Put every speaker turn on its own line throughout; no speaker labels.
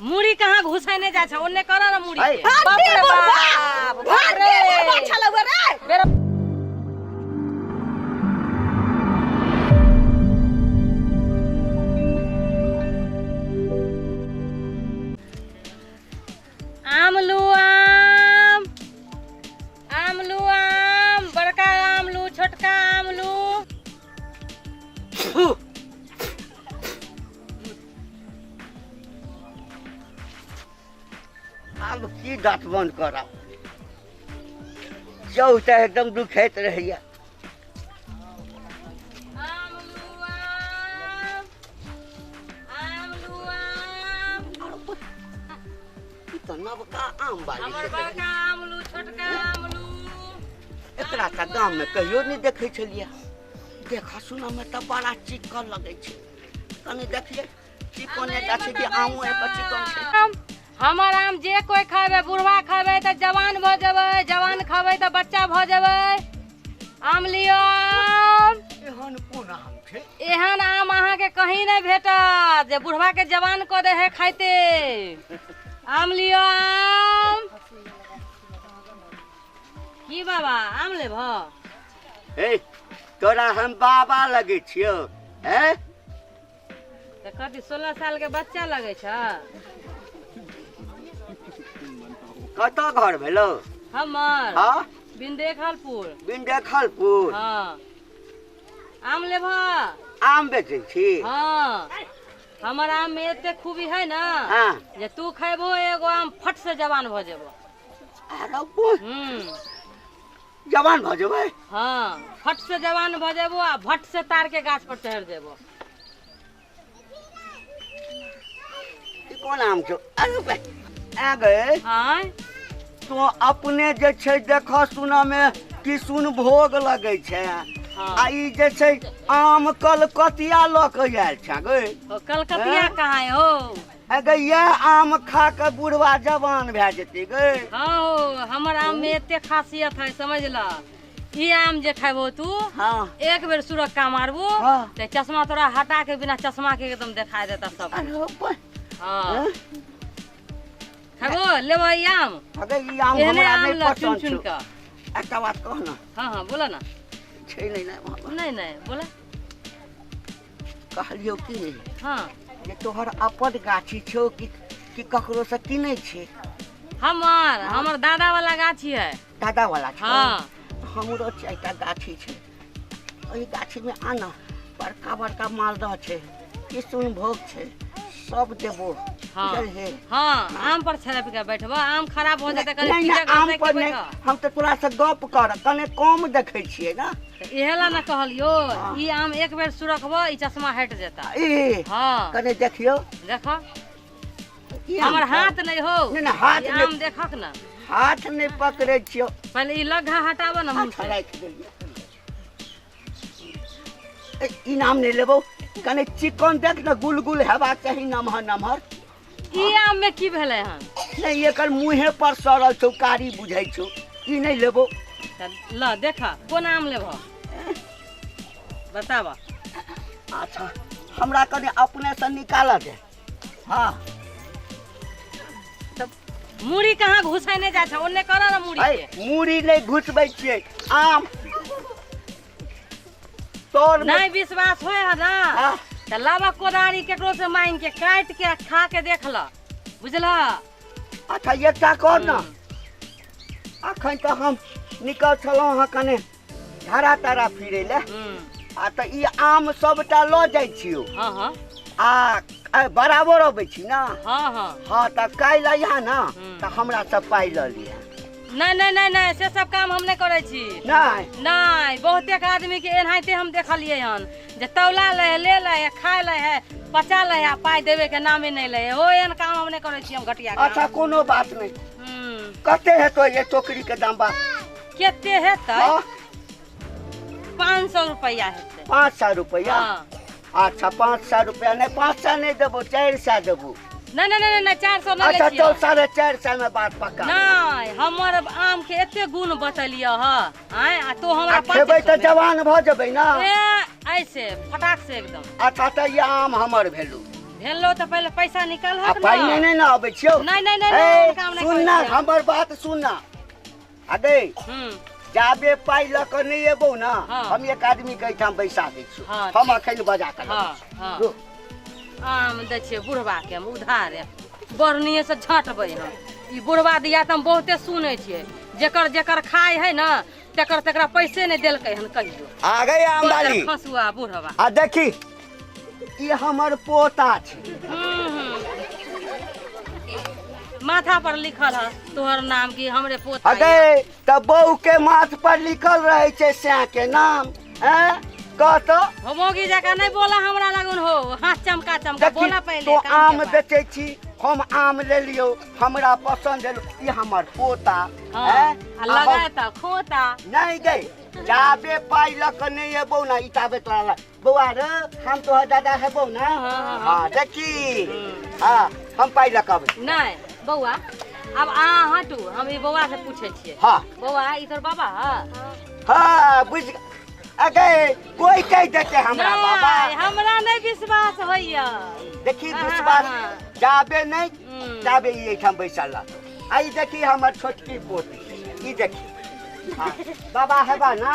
मुड़ी कहाँ घुसैने जा छ ओन्ने कर न मुड़ी
है।
के। बाप रे बाप बाप रे
अच्छा लगे रे
बेरा आमलू आम आमलू आम बड़का आमलू छोटका आमलू
अब की दांत बंद करब जाऊ त एकदम दुखैत रहैया
आमलू आम आमलू आम
ई त नवका आम बाली
हमर
छै।
बड़का आमलू छोटका आमलू
एकरा त गाम में कहियो नहीं देखे छलिया देखा सुना में त बड़ा चिकन लगे छै कनी देखिए चिकने टा छै कि आमो एक चिकन छै।
हमर आम जे कोई खावे बुढ़वा खावे त जवान भ जेबै जवान खावे त बच्चा भ जेबै आम लियो आम
एहन कोन आम छै
एहन आम अहाँ के कहीं नहीं भेटत जे बुढ़वा के जवान क दे है खाइते आम लियो आम की बाबा आम लेब
हे तोरा हम बाबा लगे छियो हैं
त कथी 16 साल के बच्चा लगे छ
कत घर भेलो
हमर
हां
बिंदेखलपुर
बिंदेखलपुर
हाँ आम लेब
आम बेचै छी
हाँ हमर आम में एते खूबी है ना
हां
जे तू खैबो एगो आम फट से जवान भ जेबो
अरे बोल जवान भ जेबै
हाँ फट से जवान भ जेबो आ भट से तार के गाछ पर चढ़ जेबो
ई कोन आम छौ अरे बे आ गए
हाँ
तो अपने जे छै देख सुन में किसुन भोग लगे छै
हाँ।
आ ई जे छै आम कलकतिया ल के आयल छ गए
कलकतिया
हाँ?
कहाँ है हो
अगे ये आम खा के बुढ़वा जवान भए जेतै गए
हाँ हो हमर आम में एते खासियत है समझ ल ई आम जे खैबो तू
हाँ
एक बेर सुरक्का मारबो
हाँ।
ते चश्मा तोरा हटा के बिना चश्मा के एकदम दिखाई देता सब
अरे बे
हाँ खैबो लेबो ई आम
अगे ई आम
एहने
हमरा
आम
नहीं
ल चुन
पसंद
चुन
छौ
के
एकटा बात कह ना
हाँ हाँ बोला ना
छै नहीं ना
नहीं नहीं बोला
कहलियो कि
हाँ
जे तोहर अपन गाछी छौ कि ककरो से किनै छै
हमर दादा वाला गाछी है
दादा वाला छौ
हाँ
हमरो चारिटा गाछी छै ओहि गाछी में आना बड़का बड़का मालदह छै किसुन भोग छै सब देबो
हाँ
बुझलिहे
हाँ आम पर छरप के बैठबो आम खराब हो जाते कहीं
नहीं
पीछे
नहीं आम
घर
पर
के
नहीं
बैठो
हम तो तोरा से गप कर कने कम देखै छियै ना
इहे ला ना कहलियो ई आम एक बेर सुरखबो ई चश्मा हट जाता
ए
हाँ
कने देखियो
देखो
ई आम
हमर
छौ।
हाथ नहीं हो
नहीं नहीं हाथ
ई
नहीं
आम देखक ना
हाथ नहीं पकड़े छियो
पहले ई लग्घा हटाबो ना मुंह
हाथ
से
राख देलियै ए ई नाम नहीं लेबो कने चिकन देख ना गुलगुल हेबा चाही नमहर नमहर
ई आम में की भेले हन
नहीं एकर मुँहे पर सड़ल छौ कारी बुझाइ छौ ई नहीं लेबो
ल देखा कोन आम लेबो बताबा
अच्छा हमरा कने अपने से निकाल दे हाँ
मुड़ी कहाँ घुसैने जा छ ओन्ने कर ना मुड़ी
है
के
मूड़ी नहीं घुसबै छियै आम तोर में
नहीं विश्वास होय है ना
हाँ,
त लाबा कोदारी केकरो से मांग के काट के खा के देख ल बुझला
अच्छा एकटा कर ना अखन तो हम निकल छलहुँ हँ कने धारा तारा फिरै ले आ तऽ ई आम सबटा लऽ जाइ छियौ
हाँ हाँ
आ बराबर अबै छी ना
हाँ हाँ
हाँ तऽ काल्हि अइहा ना
हम्म।
तऽ हमरा सब पाइ लऽ लिहे
नहीं नहीं नहीं नहीं से सब काम हम नहीं करे छी
नहीं
नहीं बहुते आदमी के एनाहिते हम देखलिए हन जे तौला ले ले खाय ले है पचा ले है पाई देवे के नामे नहीं ले हो एहन काम हम नहीं करे छी हम घटिया काम
अच्छा कोनो बात नहीं
हम्म
कते हेतौ ये टोकरी के दाम बा
केते हेतै
हाँ
500 रुपया हेतै
500 रुपया
हाँ
अच्छा 500 रुपया नहीं 500 नहीं देबो 400 देबो
नहीं नहीं नहीं नहीं 400 नहीं
अच्छा
ले
तो
छियै
450 में बात पक्का
नहीं हमर आम के एते गुण बतलिए ह आय आ तो हमरा
खेबै तो जवान भ जेबै ना
ऐसे फटाक से एकदम
अच्छा तो ये आम हमर भेलू
भेलो तो पहले पैसा निकाल
आ पाई नहीं ना आबै छियौ
नहीं काम नहीं
सुन ना हमर बात सुन ना अगे जाबे पाई ल क नहीं एबो ना हम एक आदमी के ठाम बैसा दै छी हम अखन बजा के
आम दै छियै बुढ़वा के हम उधार बरनिए से झटबै हम ई बुढ़वा दिया त हम बहुते सुनै छियै जेकर जेकर खाय है ना तेकर तेकरा पैसे नहीं देलकै हन कहियो
आ गई आम वाली
फसुआ बुढ़वा
आ देखी ई हमर पोता छै
माथा पर लिखल है तोहर नाम की हमरे पोता
अगे त बहू के माथ पर लिखल रहे छै स्या के नाम हैं कहत
होमोगी जका नहीं बोला हमरा लगन हो हाथ चमका चमका बोला पहले
तो आम बेचै छी हम आम ले लियो हमरा पसंद है ई हमर पोता हैं
लगाए त खोता
नहीं गई जाबे पाई ल क नहीं एबो ना ई ताबे तोरा बौआ रे हम तोहर दादा हेबो ना हां देखी हां हम पाई ल क
नहीं बौआ अब हटू हम ई बौआ से पूछे छिए
हां
बौआ ई तोर बाबा
हां बुझ अगे कोई कह देते हमरा बाबा
हमरा नहीं विश्वास होइया
देखी विश्वास जाबे नहीं जाबे ई एठाम बैसल आई देखी हमर छोटकी पोती ई देखी बाबा हेबा ना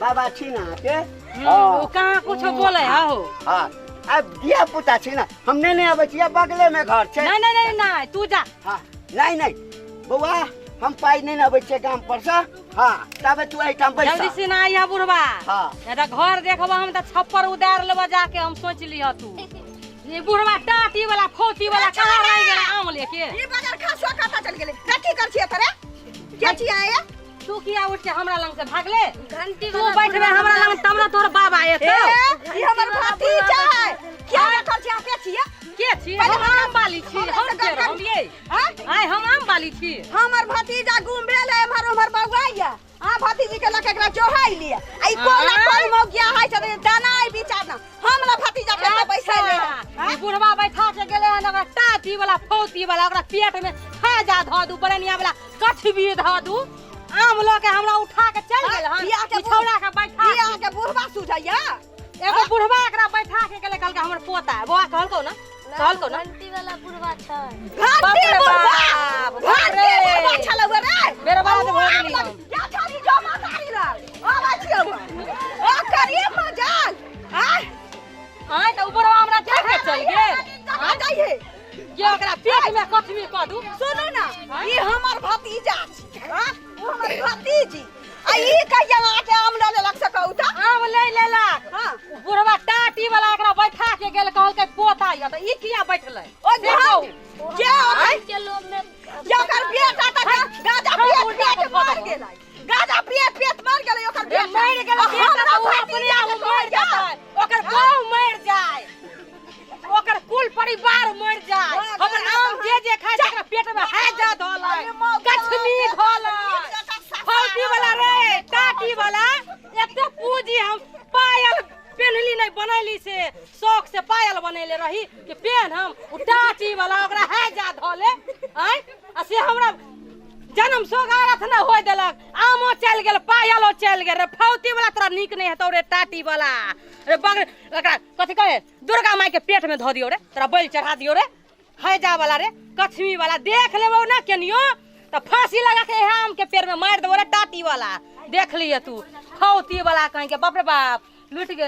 बाबा छी ना के
वो कहां कुछ बोले हो
हां अब दिया पुता छी ना हम नहीं आबै छी बगले में घर छै
नहीं नहीं नहीं तू जा
हां नहीं बौआ हम पाई नहीं आबै छी गाम पर से हां तबे तू एठाम बैठ
जल्दी से ना आइया बुढ़वा
हां
एटा घर देखबा हम त छप्पर उदार लेबा जाके हम सोच लिया तू ये बुढ़वा टाटी वाला फोती वाला कहां रह गेल आम लेके
ई बाजार खासवा कता चल गेले कथि कर छिए तरे के छी आया
तू किया उठ के हमरा लंग से भागले घंटी तू बैठबे हमरा लंग तमरा तोर बाबा एतो
ई हमर भतीजा है क्या रखल छी के छिए
के छी हम आम बाली छी हम के हम ये आय हम आम बाली छी
हमर भतीजा गुम भेल है हमर बउआइया हां भतीजी के लके एकरा चोहाई लिया आई कोन मौगिया है छ दाना आई बिचार ना हमरा भतीजा के पैसा ले
ई बुढ़वा बैठा के गेले हन ओकरा टाटी वाला फोती वाला ओकरा पेट में खा जा ध दू बरनिया वाला कठबी ध दू आम लो के हमरा उठा के चल गेल हन ई छौड़ा के बैठा
बिया के बुढ़वा सुझैया
एगो बुढ़वा एकरा बैठा के गेले कहल के हमर पोता है बुआ कहलको ना
घंटी वाला बुढ़वा छै
घंटी बुढ़वा छलौ रे
मेरे बात हो गेली हम
क्या थारी जो मातारी ला आवा छियौ ओ करिए मजाक
आय त ऊपर हमरा देखे चल गेल
आ जाइए
ये ओकरा पेट में कठमी क दू
सुनो ना ई हमर भतीजा छी हां हमर भतीजी आ ई कहिया आके आम ले लेलक से कहू त
आम ले लेलक
हां
बुढ़वा टाटी वाला एकरा बैठा के गेल कहल के पोता या त ई किया बैठले
ओ जे
आज के लोग में
ओकर बेटा त गाजा पियत मर गेलै गाजा पियत मर गेलै ओकर बेटा
मर गेलै बेटा त ओ अपने आप मर जाय ओकर बहू मर जाय ओकर कुल परिवार मर जाय हमर आम जे खाय छै ओकरा पेट में है जा धोलै कछमी धोलै फौटी वाला रे टाटी वाला एते पूजी हम पायल पेनली नहीं बनैली से शौक से पायल बनैले रही कि पेन हम उ टाटी वाला ओकरा है जा धोले आय आ से हमरा जन्म सोगारथ न होय देलक आमो चल गेल पायलो चल गेल रे फौती वाला तोरा नीक नहीं हेतौ रे टाटी वाला रे बग एकरा कथि कहे दुर्गा माई के पेट में धो दियो रे तोरा बैल चढ़ा दियो रे है जा वाला रे कछमी वाला देख लेबो ना केनियो त फांसी लगा के आम के पेड़ में मार देबो रे टाटी वाला देख लिए तू फौती वाला कहीं के बाप रे बाप लुट गेल।